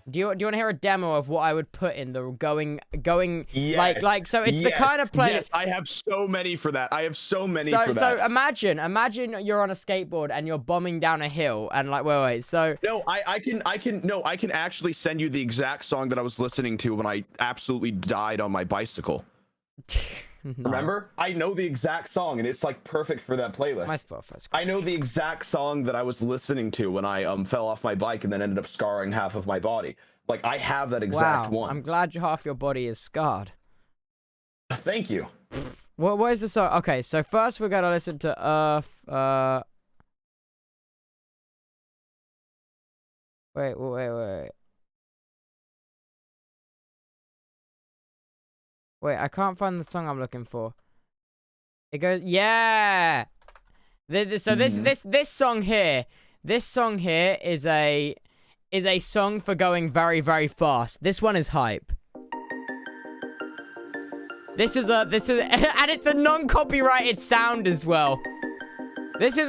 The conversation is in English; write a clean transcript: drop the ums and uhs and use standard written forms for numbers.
Do you want to hear a demo of what I would put in the going Yes. like so it's the kind of playlist. Yes, I have so many for that. I have so many for that. So imagine you're on a skateboard and you're bombing down a hill and like wait. So no, I can actually send you the exact song that I was listening to when I absolutely died on my bicycle. No. Remember? I know the exact song and it's like perfect for that playlist. My Spotify's I know the exact song that I was listening to when I fell off my bike and then ended up scarring half of my body. Like I have that exact one. I'm glad half your body is scarred. Thank you. Where's the song? Okay, so first we're gonna listen to Earth. Wait. Wait, I can't find the song I'm looking for. It goes, yeah. This song here is a song for going very, very fast. This one is hype. This is and it's a non-copyrighted sound as well. This is a